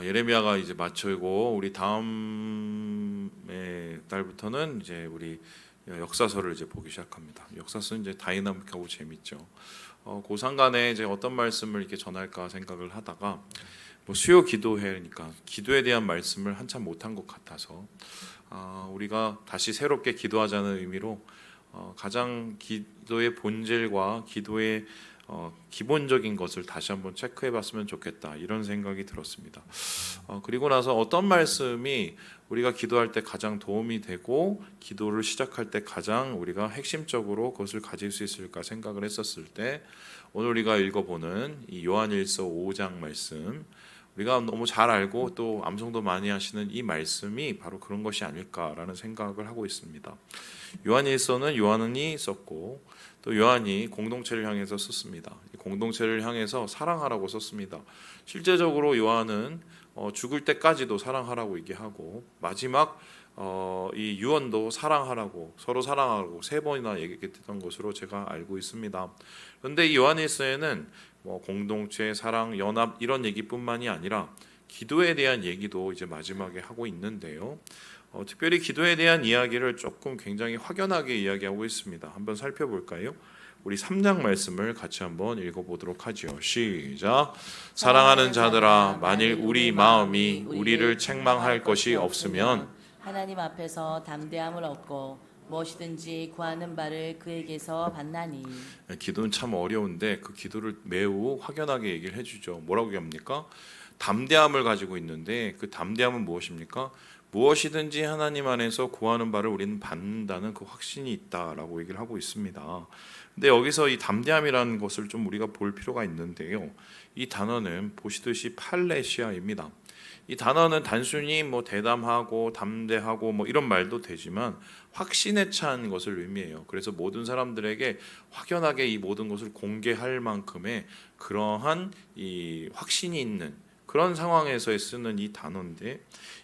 예레미야가 이제 마치고 우리 다음 달부터는 이제 우리 역사서를 이제 보기 시작합니다. 역사서는 이제 다이나믹하고 재밌죠. 그 상간에 이제 어떤 말씀을 이렇게 전할까 생각을 하다가 수요 기도회니까 기도에 대한 말씀을 한참 못한 것 같아서 우리가 다시 새롭게 기도하자는 의미로 가장 기도의 본질과 기도의 기본적인 것을 다시 한번 체크해봤으면 좋겠다, 이런 생각이 들었습니다. 그리고 나서 어떤 말씀이 우리가 기도할 때 가장 도움이 되고 기도를 시작할 때 가장 우리가 핵심적으로 그것을 가질 수 있을까 생각을 했었을 때, 오늘 우리가 읽어보는 이 요한일서 5장 말씀, 우리가 너무 잘 알고 또 암송도 많이 하시는 이 말씀이 바로 그런 것이 아닐까라는 생각을 하고 있습니다. 요한일서는 요한이 썼고 또 요한이 공동체를 향해서 썼습니다. 공동체를 향해서 사랑하라고 썼습니다. 실제적으로 요한은 죽을 때까지도 사랑하라고 얘기하고 마지막 이 유언도 사랑하라고, 서로 사랑하라고 3번이나 얘기했던 것으로 제가 알고 있습니다. 그런데 이 요한일서에는 공동체, 사랑, 연합 이런 얘기뿐만이 아니라 기도에 대한 얘기도 이제 마지막에 하고 있는데요. 특별히 기도에 대한 이야기를 조금 굉장히 확연하게 이야기하고 있습니다. 한번 살펴볼까요? 우리 3장 말씀을 같이 한번 읽어보도록 하죠. 시작. 사랑하는 자들아, 만일 우리 마음이 우리를 책망할 것이 없으면 하나님 앞에서 담대함을 얻고 무엇이든지 구하는 바를 그에게서 받나니. 기도는 참 어려운데 그 기도를 매우 확연하게 얘기를 해주죠. 뭐라고 얘기합니까? 담대함을 가지고 있는데 그 담대함은 무엇입니까? 무엇이든지 하나님 안에서 구하는 바를 우리는 받는다는 그 확신이 있다라고 얘기를 하고 있습니다. 근데 여기서 이 담대함이라는 것을 좀 우리가 볼 필요가 있는데요. 이 단어는 보시듯이 팔레시아입니다. 이 단어는 단순히 대담하고 담대하고 이런 말도 되지만 확신에 찬 것을 의미해요. 그래서 모든 사람들에게 확연하게 이 모든 것을 공개할 만큼의 그러한 이 확신이 있는 그런 상황에서 쓰는 이 단어인데,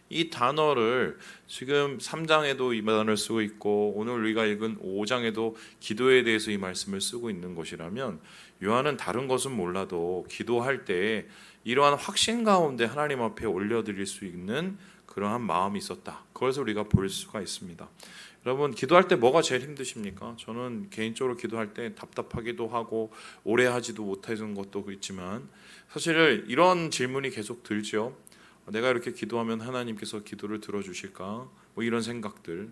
이 단어를 지금 3장에도 이 단어를 쓰고 있고 오늘 우리가 읽은 5장에도 기도에 대해서 이 말씀을 쓰고 있는 것이라면, 요한은 다른 것은 몰라도 기도할 때 이러한 확신 가운데 하나님 앞에 올려드릴 수 있는 그러한 마음이 있었다, 그것을 우리가 볼 수가 있습니다. 여러분, 기도할 때 뭐가 제일 힘드십니까? 저는 개인적으로 기도할 때 답답하기도 하고 오래 하지도 못하는 것도 있지만, 사실 이런 질문이 계속 들죠. 내가 이렇게 기도하면 하나님께서 기도를 들어주실까? 이런 생각들.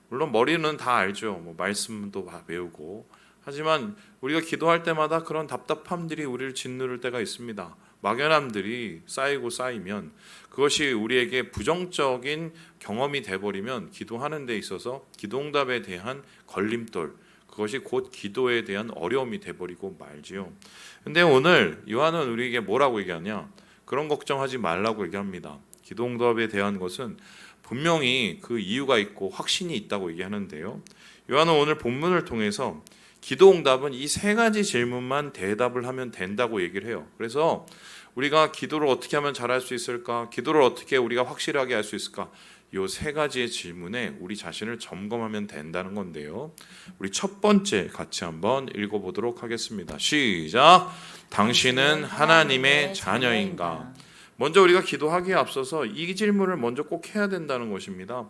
물론 머리는 다 알죠. 말씀도 다 외우고. 하지만 우리가 기도할 때마다 그런 답답함들이 우리를 짓누를 때가 있습니다. 막연함들이 쌓이고 쌓이면 그것이 우리에게 부정적인 경험이 돼버리면 기도하는 데 있어서 기도응답에 대한 걸림돌, 그것이 곧 기도에 대한 어려움이 돼버리고 말지요. 근데 오늘 요한은 우리에게 뭐라고 얘기하냐? 그런 걱정하지 말라고 얘기합니다. 기도응답에 대한 것은 분명히 그 이유가 있고 확신이 있다고 얘기하는데요. 요한은 오늘 본문을 통해서 기도응답은 이 3가지 질문만 대답을 하면 된다고 얘기를 해요. 그래서 우리가 기도를 어떻게 하면 잘할 수 있을까? 기도를 어떻게 우리가 확실하게 할 수 있을까? 이 3가지의 질문에 우리 자신을 점검하면 된다는 건데요. 우리 첫 번째 같이 한번 읽어보도록 하겠습니다. 시작. 당신은 하나님의 자녀인가? 먼저 우리가 기도하기에 앞서서 이 질문을 먼저 꼭 해야 된다는 것입니다.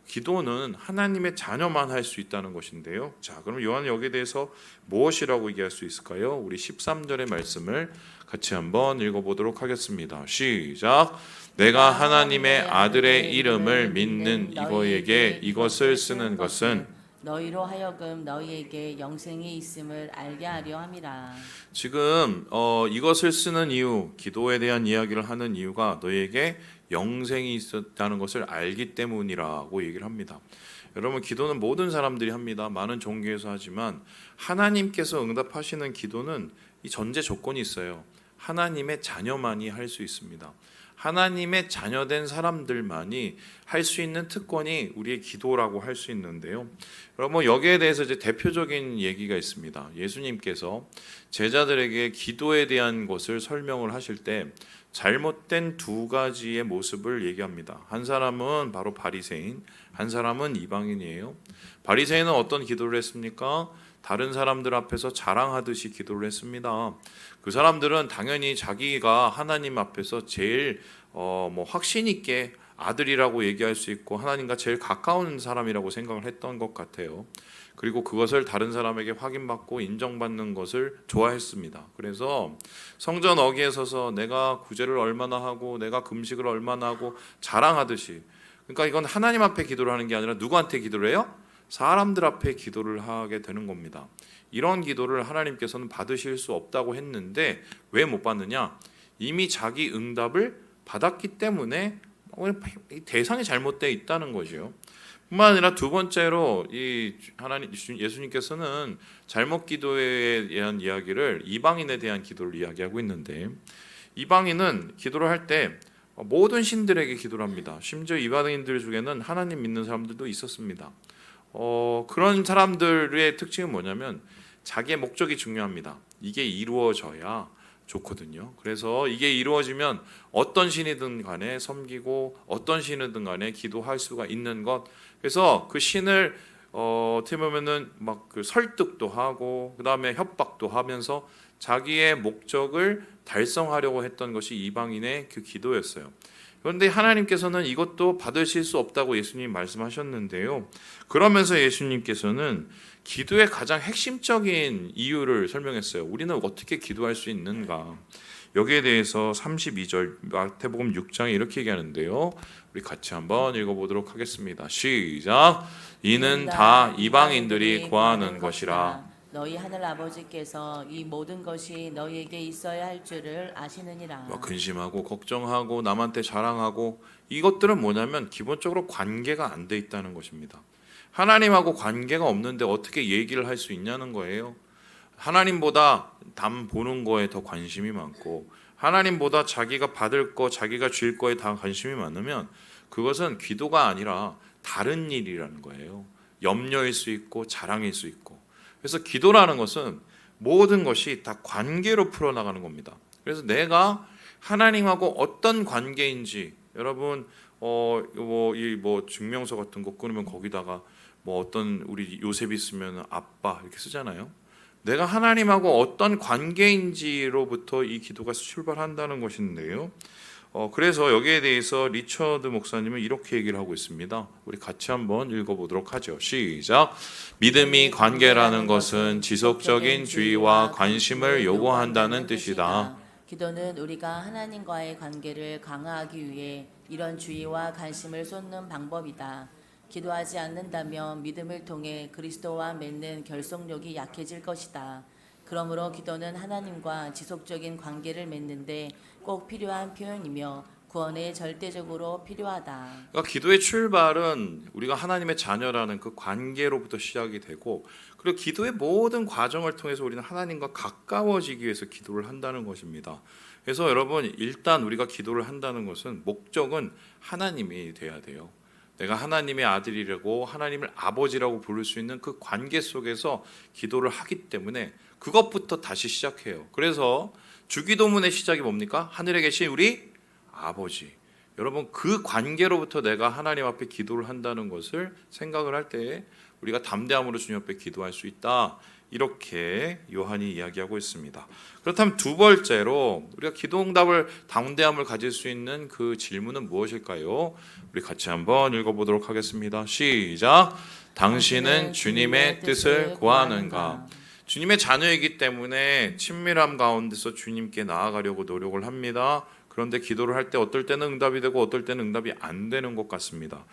기도는 하나님의 자녀만 할 수 있다는 것인데요. 자, 그럼 요한은 여기에 대해서 무엇이라고 얘기할 수 있을까요? 우리 13절의 말씀을 같이 한번 읽어보도록 하겠습니다. 시작. 내가 하나님의 아들의 이름을 믿는 이거에게 이것을 쓰는 것은 너희로 하여금 너희에게 영생이 있음을 알게 하려 함이라. 지금 이것을 쓰는 이유, 기도에 대한 이야기를 하는 이유가 너희에게 영생이 있었다는 것을 알기 때문이라고 얘기를 합니다. 여러분, 기도는 모든 사람들이 합니다. 많은 종교에서 하지만 하나님께서 응답하시는 기도는 이 전제 조건이 있어요. 하나님의 자녀만이 할 수 있습니다. 하나님의 자녀된 사람들만이 할 수 있는 특권이 우리의 기도라고 할 수 있는데요. 여러분, 여기에 대해서 이제 대표적인 얘기가 있습니다. 예수님께서 제자들에게 기도에 대한 것을 설명을 하실 때 잘못된 2가지의 모습을 얘기합니다. 한 사람은 바로 바리새인, 한 사람은 이방인이에요. 바리새인은 어떤 기도를 했습니까? 다른 사람들 앞에서 자랑하듯이 기도를 했습니다. 그 사람들은 당연히 자기가 하나님 앞에서 제일 확신 있게 아들이라고 얘기할 수 있고 하나님과 제일 가까운 사람이라고 생각을 했던 것 같아요. 그리고 그것을 다른 사람에게 확인받고 인정받는 것을 좋아했습니다. 그래서 성전 어귀에 서서 내가 구제를 얼마나 하고 내가 금식을 얼마나 하고 자랑하듯이, 그러니까 이건 하나님 앞에 기도를 하는 게 아니라 누구한테 기도를 해요? 사람들 앞에 기도를 하게 되는 겁니다. 이런 기도를 하나님께서는 받으실 수 없다고 했는데 왜 못 받느냐? 이미 자기 응답을 받았기 때문에 대상이 잘못되어 있다는 것이요. 뿐만 아니라 두 번째로 이 하나님 예수님께서는 잘못 기도에 대한 이야기를 이방인에 대한 기도를 이야기하고 있는데, 이방인은 기도를 할 때 모든 신들에게 기도를 합니다. 심지어 이방인들 중에는 하나님 믿는 사람들도 있었습니다. 그런 사람들의 특징은 뭐냐면 자기의 목적이 중요합니다. 이게 이루어져야 좋거든요. 그래서 이게 이루어지면 어떤 신이든 간에 섬기고 어떤 신이든 간에 기도할 수가 있는 것. 그래서 그 신을 어떻게 보면은 막 그 설득도 하고 그다음에 협박도 하면서 자기의 목적을 달성하려고 했던 것이 이방인의 그 기도였어요. 그런데 하나님께서는 이것도 받으실 수 없다고 예수님 말씀하셨는데요. 그러면서 예수님께서는 기도의 가장 핵심적인 이유를 설명했어요. 우리는 어떻게 기도할 수 있는가? 여기에 대해서 32절 마태복음 6장에 이렇게 얘기하는데요. 우리 같이 한번 읽어보도록 하겠습니다. 시작. 이는 다 이방인들이 구하는 것이라. 너희 하늘 아버지께서 이 모든 것이 너희에게 있어야 할 줄을 아시느니라. 근심하고 걱정하고 남한테 자랑하고 이것들은 뭐냐면 기본적으로 관계가 안 돼 있다는 것입니다. 하나님하고 관계가 없는데 어떻게 얘기를 할 수 있냐는 거예요. 하나님보다 남 보는 거에 더 관심이 많고 하나님보다 자기가 받을 거, 자기가 줄 거에 다 관심이 많으면 그것은 기도가 아니라 다른 일이라는 거예요. 염려일 수 있고 자랑일 수 있고. 그래서 기도라는 것은 모든 것이 다 관계로 풀어나가는 겁니다. 그래서 내가 하나님하고 어떤 관계인지, 여러분 증명서 같은 거 끊으면 거기다가 어떤 우리 요셉이 쓰면 아빠 이렇게 쓰잖아요. 내가 하나님하고 어떤 관계인지로부터 이 기도가 출발한다는 것인데요. 그래서 여기에 대해서 리처드 목사님은 이렇게 얘기를 하고 있습니다. 우리 같이 한번 읽어보도록 하죠. 시작. 믿음이 관계라는 것은 지속적인 주의와 관심을 요구한다는 뜻이다. 기도는 우리가 하나님과의 관계를 강화하기 위해 이런 주의와 관심을 쏟는 방법이다. 기도하지 않는다면 믿음을 통해 그리스도와 맺는 결속력이 약해질 것이다. 그러므로 기도는 하나님과 지속적인 관계를 맺는데 꼭 필요한 표현이며 구원에 절대적으로 필요하다. 그러니까 기도의 출발은 우리가 하나님의 자녀라는 그 관계로부터 시작이 되고, 그리고 기도의 모든 과정을 통해서 우리는 하나님과 가까워지기 위해서 기도를 한다는 것입니다. 그래서 여러분, 일단 우리가 기도를 한다는 것은 목적은 하나님이 돼야 돼요. 내가 하나님의 아들이라고 하나님을 아버지라고 부를 수 있는 그 관계 속에서 기도를 하기 때문에 그것부터 다시 시작해요. 그래서 주기도문의 시작이 뭡니까? 하늘에 계신 우리 아버지. 여러분, 그 관계로부터 내가 하나님 앞에 기도를 한다는 것을 생각을 할 때 우리가 담대함으로 주님 앞에 기도할 수 있다. 이렇게 요한이 이야기하고 있습니다. 그렇다면 두 번째로 우리가 기도응답을 담대함을 가질 수 있는 그 질문은 무엇일까요? 우리 같이 한번 읽어보도록 하겠습니다. 시작. 당신은 주님의 뜻을 구하는가? 주님의 자녀이기 때문에 친밀함 가운데서 주님께 나아가려고 노력을 합니다. 그런데 기도를 할 때 어떨 때는 응답이 되고 어떨 때는 응답이 안 되는 것 같습니다.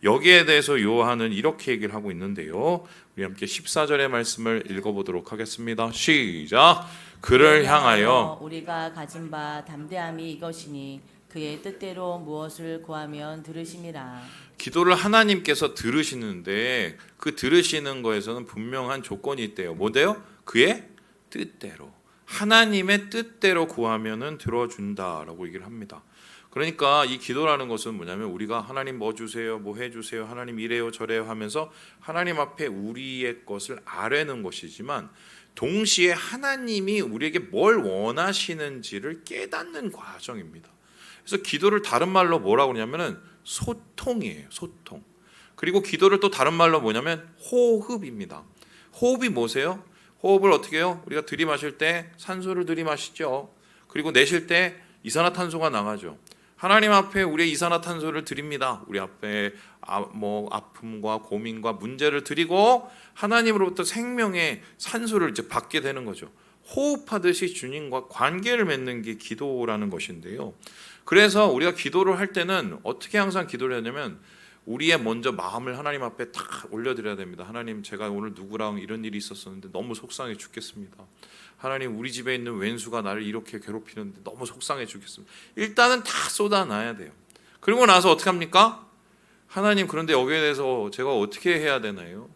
여기에 대해서 요한은 이렇게 얘기를 하고 있는데요. 우리 함께 14절의 말씀을 읽어보도록 하겠습니다. 시작. 그를 향하여 우리가 가진 바 담대함이 이것이니 그의 뜻대로 무엇을 구하면 들으심이라. 기도를 하나님께서 들으시는데 그 들으시는 거에서는 분명한 조건이 있대요. 뭐대요? 그의 뜻대로. 하나님의 뜻대로 구하면은 들어준다라고 얘기를 합니다. 그러니까 이 기도라는 것은 뭐냐면 우리가 하나님 뭐 주세요, 뭐 해주세요, 하나님 이래요 저래요 하면서 하나님 앞에 우리의 것을 아뢰는 것이지만 동시에 하나님이 우리에게 뭘 원하시는지를 깨닫는 과정입니다. 그래서 기도를 다른 말로 뭐라고 그러냐면은 소통이에요. 소통. 그리고 기도를 또 다른 말로 뭐냐면 호흡입니다. 호흡이 뭐세요? 호흡을 어떻게 해요? 우리가 들이마실 때 산소를 들이마시죠. 그리고 내쉴 때 이산화탄소가 나가죠. 하나님 앞에 우리의 이산화탄소를 드립니다. 우리 앞에 아픔과 고민과 문제를 드리고 하나님으로부터 생명의 산소를 이제 받게 되는 거죠. 호흡하듯이 주님과 관계를 맺는 게 기도라는 것인데요. 그래서 우리가 기도를 할 때는 어떻게 항상 기도를 하냐면 우리의 먼저 마음을 하나님 앞에 다 올려드려야 됩니다. 하나님, 제가 오늘 누구랑 이런 일이 있었었는데 너무 속상해 죽겠습니다. 하나님, 우리 집에 있는 왼수가 나를 이렇게 괴롭히는데 너무 속상해 죽겠습니다. 일단은 다 쏟아놔야 돼요. 그리고 나서 어떻게 합니까? 하나님, 그런데 여기에 대해서 제가 어떻게 해야 되나요?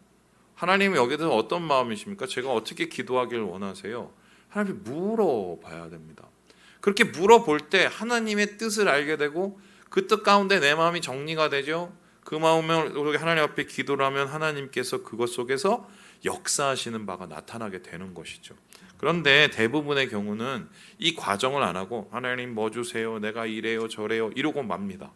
하나님은 여기에 대해서 어떤 마음이십니까? 제가 어떻게 기도하길 원하세요? 하나님 물어봐야 됩니다. 그렇게 물어볼 때 하나님의 뜻을 알게 되고 그 뜻 가운데 내 마음이 정리가 되죠. 그 마음을 우리 하나님 앞에 기도를 하면 하나님께서 그것 속에서 역사하시는 바가 나타나게 되는 것이죠. 그런데 대부분의 경우는 이 과정을 안 하고 하나님 뭐 주세요, 내가 이래요 저래요 이러고 맙니다.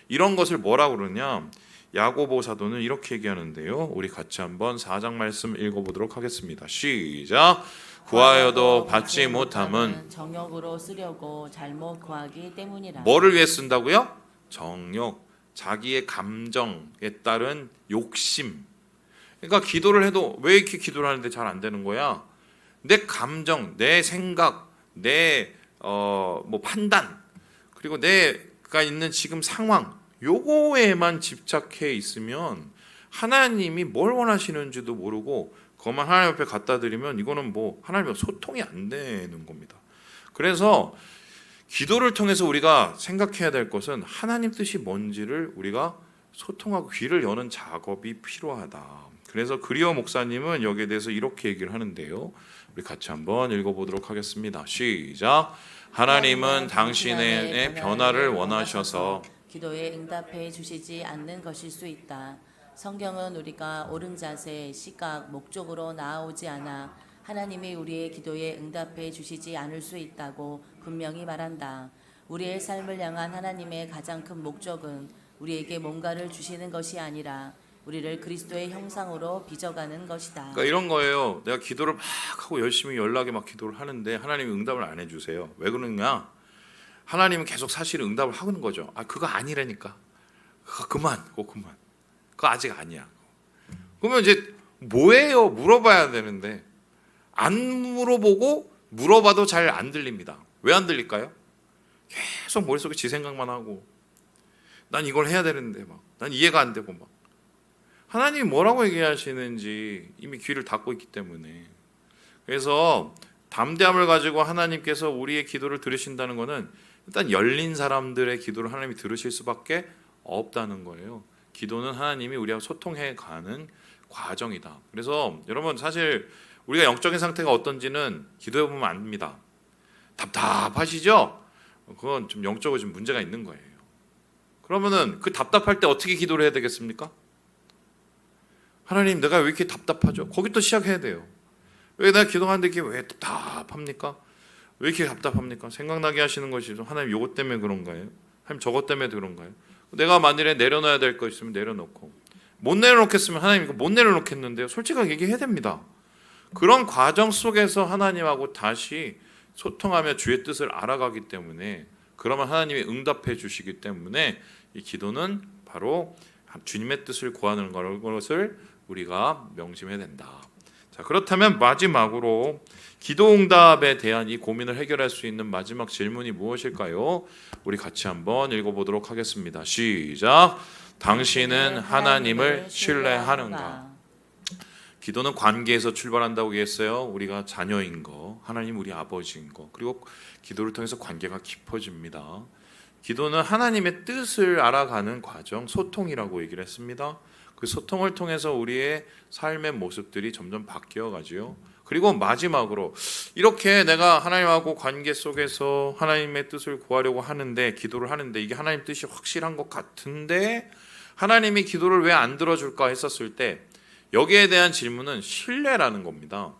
이런 것을 뭐라고 그러냐, 야고보 사도는 이렇게 얘기하는데요. 우리 같이 한번 4장 말씀 읽어보도록 하겠습니다. 시작. 구하여도 받지 못함은 정욕으로 쓰려고 잘못 구하기 때문이라. 뭐를 위해 쓴다고요? 정욕, 자기의 감정에 따른 욕심. 그러니까 기도를 해도 왜 이렇게 기도를 하는데 잘 안 되는 거야? 내 감정, 내 생각, 내 판단, 그리고 내가 있는 지금 상황, 요거에만 집착해 있으면 하나님이 뭘 원하시는지도 모르고 그것만 하나님 앞에 갖다 드리면 이거는 뭐 하나님과 소통이 안 되는 겁니다. 그래서 기도를 통해서 우리가 생각해야 될 것은 하나님 뜻이 뭔지를 우리가 소통하고 귀를 여는 작업이 필요하다. 그래서 그리어 목사님은 여기에 대해서 이렇게 얘기를 하는데요. 우리 같이 한번 읽어보도록 하겠습니다. 시작. 하나님은 당신의 변화를 원하셔서 기도에 응답해 주시지 않는 것일 수 있다. 성경은 우리가 옳은 자세, 시각, 목적으로 나아오지 않아 하나님이 우리의 기도에 응답해 주시지 않을 수 있다고 분명히 말한다. 우리의 삶을 향한 하나님의 가장 큰 목적은 우리에게 뭔가를 주시는 것이 아니라 우리를 그리스도의 형상으로 빚어가는 것이다. 그러니까 이런 거예요. 내가 기도를 막 하고 열심히 연락에 막 기도를 하는데 하나님이 응답을 안 해주세요. 왜 그러냐? 하나님은 계속 사실 응답을 하는 거죠. 그거 아니라니까. 그거 아직 아니야. 그러면 이제 뭐예요? 물어봐야 되는데 안 물어보고 물어봐도 잘 안 들립니다. 왜 안 들릴까요? 계속 머릿속에 지 생각만 하고 난 이걸 해야 되는데 난 이해가 안 되고 하나님이 뭐라고 얘기하시는지 이미 귀를 닫고 있기 때문에. 그래서 담대함을 가지고 하나님께서 우리의 기도를 들으신다는 것은 일단 열린 사람들의 기도를 하나님이 들으실 수밖에 없다는 거예요. 기도는 하나님이 우리와 소통해 가는 과정이다. 그래서 여러분, 사실 우리가 영적인 상태가 어떤지는 기도해 보면 압니다. 답답하시죠? 그건 좀 영적으로 좀 문제가 있는 거예요. 그러면은 그 답답할 때 어떻게 기도를 해야 되겠습니까? 하나님, 내가 왜 이렇게 답답하죠? 거기부터 시작해야 돼요. 왜 내가 기도하는데 이게 왜 답답합니까? 왜 이렇게 답답합니까? 생각나게 하시는 것이죠. 하나님, 요것 때문에 그런가요? 하나님, 저것 때문에 그런가요? 내가 만일에 내려놔야 될 거 있으면 내려놓고, 못 내려놓겠으면 하나님 이거 못 내려놓겠는데요. 솔직하게 얘기해야 됩니다. 그런 과정 속에서 하나님하고 다시 소통하며 주의 뜻을 알아가기 때문에, 그러면 하나님이 응답해 주시기 때문에 이 기도는 바로 주님의 뜻을 구하는 것을 우리가 명심해야 된다. 자, 그렇다면 마지막으로 기도 응답에 대한 이 고민을 해결할 수 있는 마지막 질문이 무엇일까요? 우리 같이 한번 읽어보도록 하겠습니다. 시작. 당신은 하나님을 신뢰하는가? 기도는 관계에서 출발한다고 얘기했어요. 우리가 자녀인 거, 하나님 우리 아버지인 거, 그리고 기도를 통해서 관계가 깊어집니다. 기도는 하나님의 뜻을 알아가는 과정, 소통이라고 얘기를 했습니다. 그 소통을 통해서 우리의 삶의 모습들이 점점 바뀌어 가지요. 그리고 마지막으로 이렇게 내가 하나님하고 관계 속에서 하나님의 뜻을 구하려고 하는데, 기도를 하는데 이게 하나님 뜻이 확실한 것 같은데 하나님이 기도를 왜 안 들어줄까 했었을 때 여기에 대한 질문은 신뢰라는 겁니다.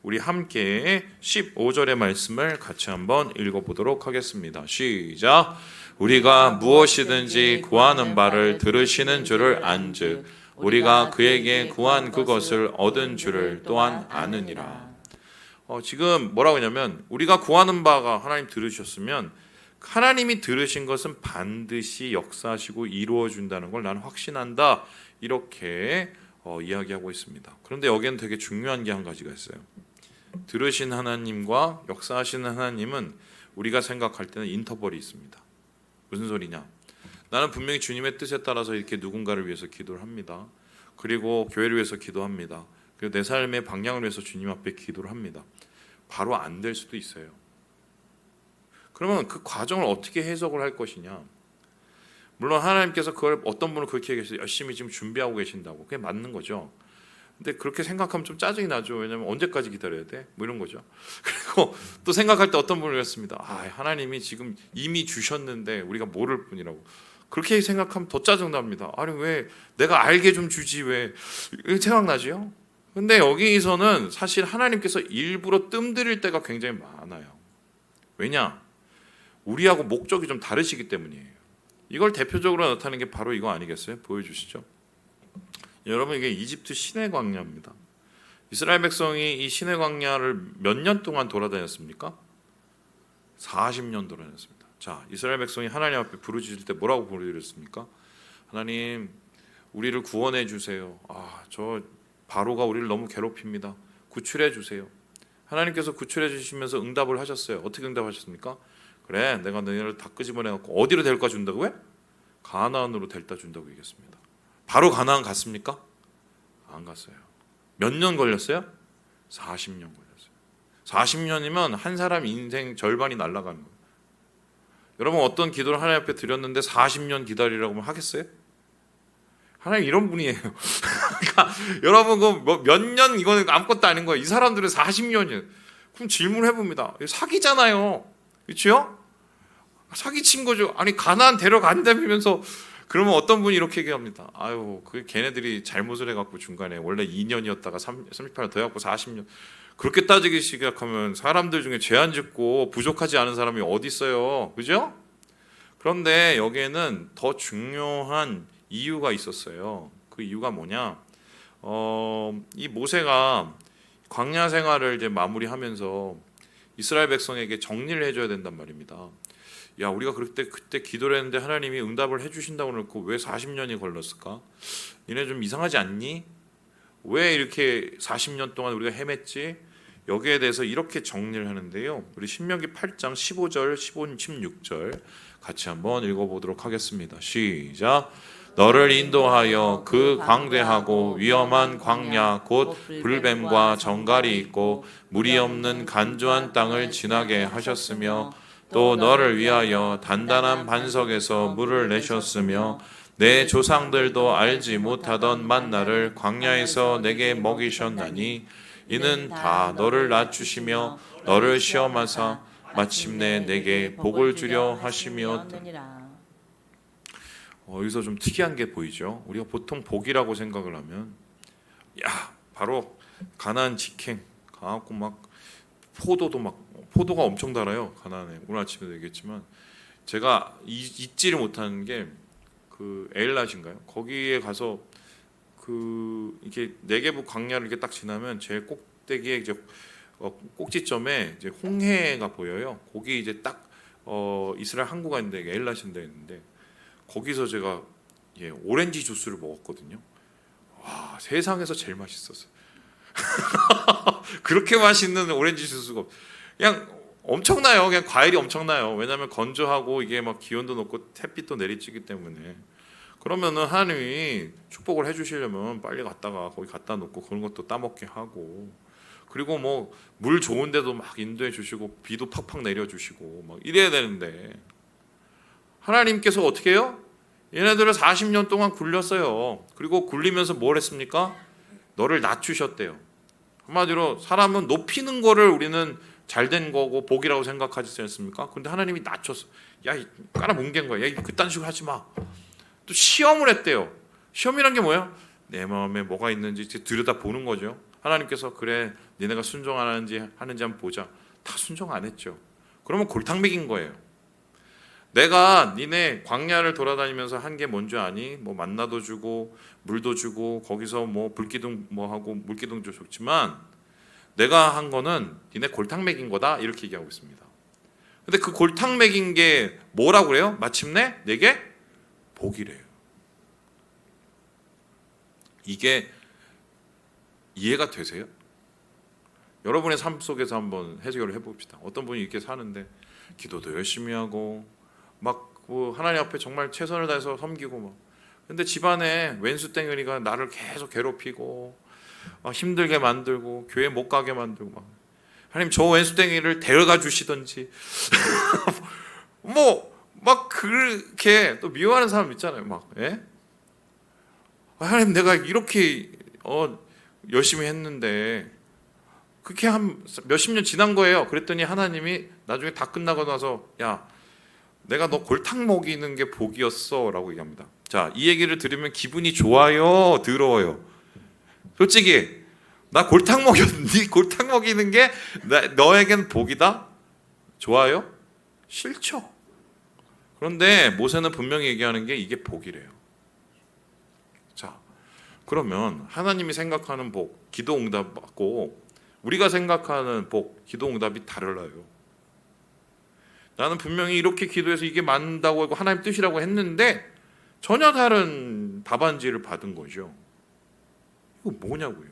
우리 함께 15절의 말씀을 같이 한번 읽어보도록 하겠습니다. 시작. 우리가 무엇이든지 구하는 바를 들으시는 줄을 안즉 우리가 그에게 구한 그것을 얻은 줄을 또한 아느니라. 지금 뭐라고 하냐면 우리가 구하는 바가 하나님 들으셨으면 하나님이 들으신 것은 반드시 역사하시고 이루어 준다는 걸 나는 확신한다. 이렇게 이야기하고 있습니다. 그런데 여기에는 되게 중요한 게 한 가지가 있어요. 들으신 하나님과 역사하시는 하나님은 우리가 생각할 때는 인터벌이 있습니다. 무슨 소리냐? 나는 분명히 주님의 뜻에 따라서 이렇게 누군가를 위해서 기도를 합니다. 그리고 교회를 위해서 기도합니다. 그리고 내 삶의 방향을 위해서 주님 앞에 기도를 합니다. 바로 안 될 수도 있어요. 그러면 그 과정을 어떻게 해석을 할 것이냐? 물론 하나님께서 그걸 어떤 분은 그렇게 얘기해서 열심히 지금 준비하고 계신다고. 그게 맞는 거죠. 근데 그렇게 생각하면 좀 짜증이 나죠. 왜냐하면 언제까지 기다려야 돼? 뭐 이런 거죠. 그리고 또 생각할 때 어떤 분을 그랬습니다. 하나님이 지금 이미 주셨는데 우리가 모를 뿐이라고. 그렇게 생각하면 더 짜증납니다. 아니 왜 내가 알게 좀 주지 왜 생각나지요? 근데 여기서는 사실 하나님께서 일부러 뜸들일 때가 굉장히 많아요. 왜냐? 우리하고 목적이 좀 다르시기 때문이에요. 이걸 대표적으로 나타내는 게 바로 이거 아니겠어요? 보여주시죠. 여러분 이게 이집트 시내 광야입니다. 이스라엘 백성이 이 시내 광야를 몇 년 동안 돌아다녔습니까? 40년 돌아다녔습니다. 자, 이스라엘 백성이 하나님 앞에 부르짖을 때 뭐라고 부르짖었습니까? 하나님, 우리를 구원해 주세요. 저 바로가 우리를 너무 괴롭힙니다. 구출해 주세요. 하나님께서 구출해 주시면서 응답을 하셨어요. 어떻게 응답하셨습니까? 그래, 내가 너희를 다 끄집어내갖고 어디로 데려가 준다고 해? 가나안으로 데려다 준다고 얘기했습니다. 바로 가나안 갔습니까? 안 갔어요. 몇 년 걸렸어요? 40년 걸렸어요. 40년이면 한 사람 인생 절반이 날아가는 거예요. 여러분 어떤 기도를 하나님 앞에 드렸는데 40년 기다리라고 하면 하겠어요? 하나님 이런 분이에요. 그러니까 여러분 그 몇 년 이거는 아무것도 아닌 거예요. 이 사람들은 40년이에요. 그럼 질문해 봅니다. 사기잖아요. 그렇죠? 사기친 거죠. 아니 가나안 데려간다면서 그러면 어떤 분이 이렇게 얘기합니다. 그 걔네들이 잘못을 해갖고 중간에 원래 2년이었다가 38년 더 해갖고 40년. 그렇게 따지기 시작하면 사람들 중에 죄 안 짓고 부족하지 않은 사람이 어디 있어요, 그죠? 그런데 여기에는 더 중요한 이유가 있었어요. 그 이유가 뭐냐? 이 모세가 광야 생활을 이제 마무리하면서 이스라엘 백성에게 정리를 해줘야 된단 말입니다. 야, 우리가 그때 기도를 했는데 하나님이 응답을 해주신다고 그러고 왜 40년이 걸렸을까? 니네 좀 이상하지 않니? 왜 이렇게 40년 동안 우리가 헤맸지? 여기에 대해서 이렇게 정리를 하는데요. 우리 신명기 8장 15절, 15, 16절 같이 한번 읽어보도록 하겠습니다. 시작. 너를 인도하여 그 광대하고 위험한 광야 곧 불뱀과 정갈이 있고 물이 없는 간조한 땅을 지나게 하셨으며 또 너를 위하여 단단한 반석에서 물을 내셨으며 내 조상들도 알지 못하던 만나를 광야에서 내게 먹이셨나니 이는 다 너를 낮추시며 너를 시험하사 마침내 내게 복을 주려 하심이었다. 여기서 좀 특이한 게 보이죠. 우리가 보통 복이라고 생각을 하면 바로 가나안 직행 가갖고 막 포도가 엄청 달아요. 가나안에 오늘 아침에도 얘기했지만 제가 잊지를 못하는 게 그 에일랏인가요? 거기에 가서 그 이렇게 네게부 광야를 이렇게 딱 지나면 제일 꼭대기에 이제 꼭지점에 이제 홍해가 보여요. 거기 이제 딱 이스라엘 항구가 있는데 에일랏인데 있는데 거기서 제가 오렌지 주스를 먹었거든요. 와, 세상에서 제일 맛있었어요. 그렇게 맛있는 오렌지 주스가 그냥 엄청나요. 그냥 과일이 엄청나요. 왜냐하면 건조하고 이게 막 기온도 높고 햇빛도 내리쬐기 때문에. 그러면은 하나님이 축복을 해주시려면 빨리 갔다가 거기 갖다 놓고 그런 것도 따먹게 하고, 그리고 뭐 물 좋은데도 막 인도해 주시고 비도 팍팍 내려주시고 막 이래야 되는데 하나님께서 어떻게 해요? 얘네들을 40년 동안 굴렸어요. 그리고 굴리면서 뭘 했습니까? 너를 낮추셨대요. 한마디로 사람은 높이는 거를 우리는 잘된 거고 복이라고 생각하지 않습니까? 근데 하나님이 낮췄어. 야, 깔아뭉갠 거야. 야, 그딴 식으로 하지 마. 또 시험을 했대요. 시험이란 게 뭐야? 내 마음에 뭐가 있는지 들여다 보는 거죠. 하나님께서 그래, 니네가 순종하는지 한번 보자. 다 순종 안 했죠. 그러면 골탕 먹인 거예요. 내가 니네 광야를 돌아다니면서 한 게 뭔지 아니? 뭐 만나도 주고 물도 주고 거기서 뭐 불기둥 뭐 하고 물기둥도 줬지만 내가 한 거는 니네 골탕 먹인 거다 이렇게 얘기하고 있습니다. 근데 그 골탕 먹인 게 뭐라고 그래요? 마침내 내게 복이래요. 이게 이해가 되세요? 여러분의 삶 속에서 한번 해석을 해봅시다. 어떤 분이 이렇게 사는데 기도도 열심히 하고 막 하나님 앞에 정말 최선을 다해서 섬기고 막 근데 집안에 왼수 땡이가 나를 계속 괴롭히고 힘들게 만들고 교회 못 가게 만들고 막 하나님 저 왼수 땡이를 데려가 주시던지 뭐 막 그렇게 또 미워하는 사람 있잖아요. 막 예? 하나님 내가 이렇게 열심히 했는데 그렇게 한 몇십 년 지난 거예요. 그랬더니 하나님이 나중에 다 끝나고 나서 야 내가 너 골탕 먹이는 게 복이었어 라고 얘기합니다. 자, 이 얘기를 들으면 기분이 좋아요? 더러워요? 솔직히 나 골탕 먹였니? 골탕 먹이는 게 너에겐 복이다? 좋아요? 싫죠. 그런데 모세는 분명히 얘기하는 게 이게 복이래요. 자, 그러면 하나님이 생각하는 복, 기도 응답 받고 우리가 생각하는 복, 기도 응답이 달라요. 나는 분명히 이렇게 기도해서 이게 맞는다고 하고 하나님 뜻이라고 했는데 전혀 다른 답안지를 받은 거죠. 이거 뭐냐고요.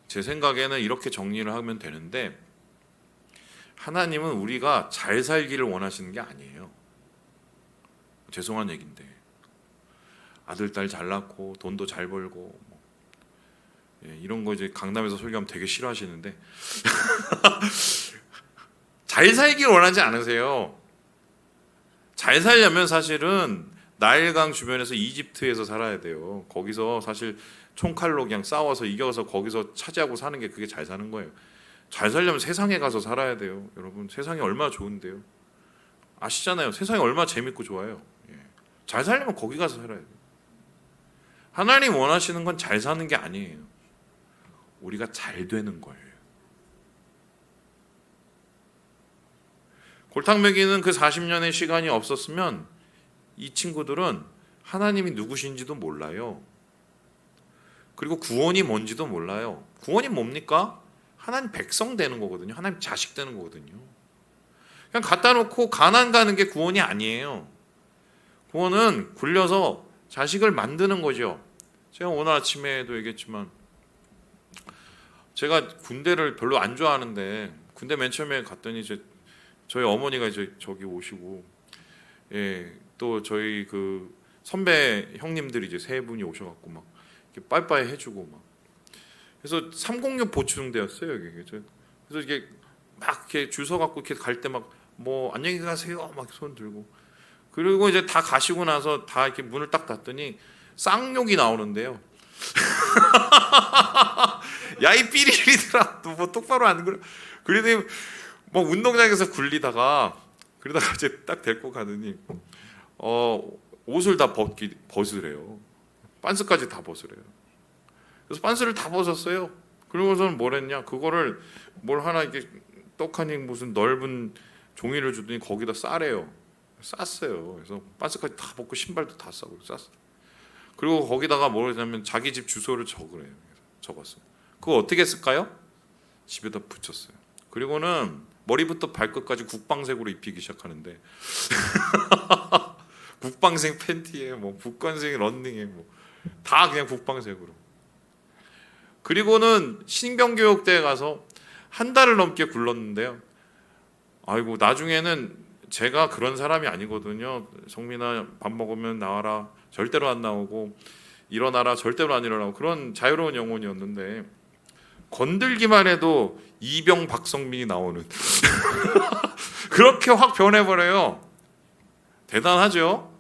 제 생각에는 이렇게 정리를 하면 되는데 하나님은 우리가 잘 살기를 원하시는 게 아니에요. 죄송한 얘기인데 아들 딸 잘 낳고 돈도 잘 벌고 이런 거 이제 강남에서 설교하면 되게 싫어하시는데 잘 살기를 원하지 않으세요. 잘 살려면 사실은 나일강 주변에서 이집트에서 살아야 돼요. 거기서 사실 총칼로 그냥 싸워서 이겨서 거기서 차지하고 사는 게 그게 잘 사는 거예요. 잘 살려면 세상에 가서 살아야 돼요. 여러분 세상이 얼마나 좋은데요. 아시잖아요. 세상이 얼마나 재밌고 좋아요. 잘 살려면 거기 가서 살아야 돼요. 하나님 원하시는 건 잘 사는 게 아니에요. 우리가 잘 되는 거예요. 골탕 먹이는 그 40년의 시간이 없었으면 이 친구들은 하나님이 누구신지도 몰라요. 그리고 구원이 뭔지도 몰라요. 구원이 뭡니까? 하나님 백성 되는 거거든요. 하나님 자식 되는 거거든요. 그냥 갖다 놓고 가난 가는 게 구원이 아니에요. 구원은 굴려서 자식을 만드는 거죠. 제가 오늘 아침에도 얘기했지만 제가 군대를 별로 안 좋아하는데 군대 맨 처음에 갔더니 이제 저희 어머니가 이제 저기 오시고 또 저희 그 선배 형님들이 이제 세 분이 오셔갖고 막 이렇게 빠이빠이 해주고 막 그래서 306 보충대였어요 여기. 그래서 이게 막 이렇게 줄 서갖고 이렇게 갈 때 막 뭐 안녕히 가세요 막 손 들고 그리고 이제 다 가시고 나서 다 이렇게 문을 딱 닫더니 쌍욕이 나오는데요. 야 이 삐리리들아 너 뭐 똑바로 안 그래? 그러더니 뭐 운동장에서 굴리다가 그러다가 이제 딱 데리고 가더니 옷을 다 벗으래요. 빤스까지 다 벗으래요. 그래서 빤스를 다 벗었어요. 그러고서는 뭘 했냐? 그거를 뭘 하나 이렇게 떡하니 무슨 넓은 종이를 주더니 거기다 싸래요. 쌌어요. 그래서 빤스까지 다 벗고 신발도 다 싸고 쌌어요. 그리고 거기다가 뭘 했냐면 자기 집 주소를 적으래요. 적었어요. 그거 어떻게 했을까요? 집에다 붙였어요. 그리고는 머리부터 발끝까지 국방색으로 입히기 시작하는데 국방색 팬티에 뭐 국방색 런닝에 뭐 다 그냥 국방색으로. 그리고는 신병교육대에 가서 한 달을 넘게 굴렀는데요. 아이고 나중에는 제가 그런 사람이 아니거든요. 성민아 밥 먹으면 나와라. 절대로 안 나오고 일어나라. 절대로 안 일어나고 그런 자유로운 영혼이었는데 건들기만 해도 이병 박성민이 나오는 그렇게 확 변해버려요. 대단하죠.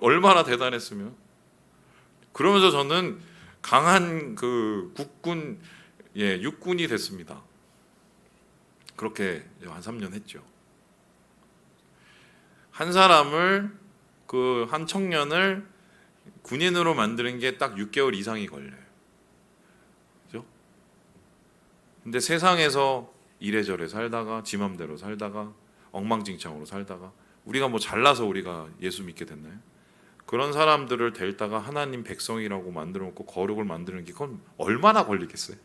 얼마나 대단했으면. 그러면서 저는 강한 그 국군 육군이 됐습니다. 그렇게 한 3년 했죠. 한 사람을 그 한 청년을 군인으로 만드는 게 딱 6개월 이상이 걸려요. 그죠? 근데 세상에서 이래저래 살다가 지 맘대로 살다가 엉망진창으로 살다가 우리가 뭐 잘나서 우리가 예수 믿게 됐나요? 그런 사람들을 데리다가 하나님 백성이라고 만들어 놓고 거룩을 만드는 게 그건 얼마나 걸리겠어요?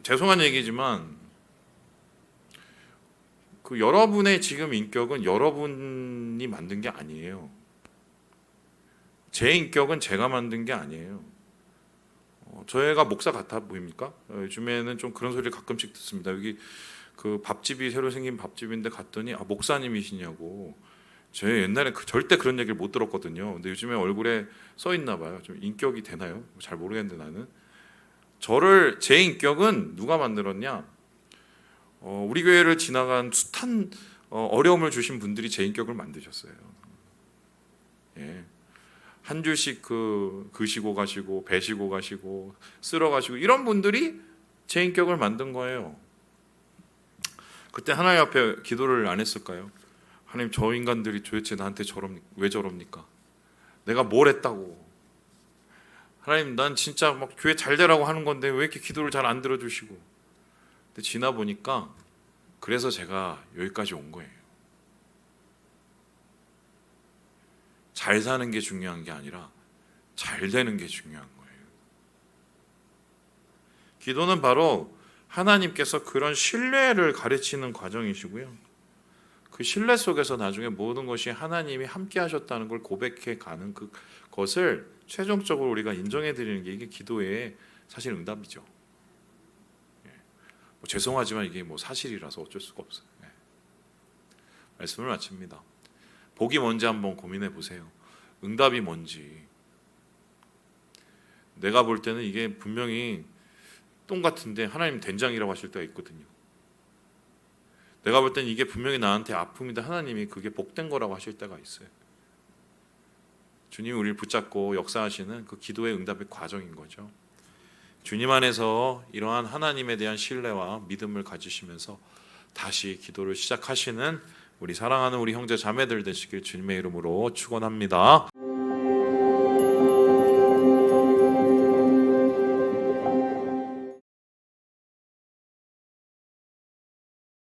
죄송한 얘기지만 그 여러분의 지금 인격은 여러분이 만든 게 아니에요. 제 인격은 제가 만든 게 아니에요. 저희가 목사 같아 보입니까? 요즘에는 좀 그런 소리를 가끔씩 듣습니다. 여기 그 밥집이 새로 생긴 밥집인데 갔더니 목사님이시냐고. 제 옛날에 절대 그런 얘기를 못 들었거든요. 근데 요즘에 얼굴에 써 있나 봐요. 좀 인격이 되나요? 잘 모르겠는데 나는 제 인격은 누가 만들었냐? 우리 교회를 지나간 숱한 어려움을 주신 분들이 제 인격을 만드셨어요. 예. 한 줄씩 그시고 가시고 베시고 가시고 쓸어 가시고 이런 분들이 제 인격을 만든 거예요. 그때 하나님 앞에 기도를 안 했을까요? 하나님, 저 인간들이 도대체 나한테 왜 저럽니까? 내가 뭘 했다고? 하나님, 난 진짜 막 교회 잘 되라고 하는 건데 왜 이렇게 기도를 잘 안 들어주시고? 근데 지나 보니까 그래서 제가 여기까지 온 거예요. 잘 사는 게 중요한 게 아니라 잘 되는 게 중요한 거예요. 기도는 바로 하나님께서 그런 신뢰를 가르치는 과정이시고요. 그 신뢰 속에서 나중에 모든 것이 하나님이 함께 하셨다는 걸 고백해 가는 그것을 최종적으로 우리가 인정해 드리는 게 이게 기도의 사실 응답이죠. 죄송하지만 이게 사실이라서 어쩔 수가 없어요. 말씀을 마칩니다. 복이 뭔지 한번 고민해 보세요. 응답이 뭔지. 내가 볼 때는 이게 분명히 똥 같은데 하나님 된장이라고 하실 때가 있거든요. 내가 볼 때는 이게 분명히 나한테 아픔인데 하나님이 그게 복된 거라고 하실 때가 있어요. 주님이 우리를 붙잡고 역사하시는 그 기도의 응답의 과정인 거죠. 주님 안에서 이러한 하나님에 대한 신뢰와 믿음을 가지시면서 다시 기도를 시작하시는 우리 사랑하는 우리 형제 자매들 되시길 주님의 이름으로 축원합니다.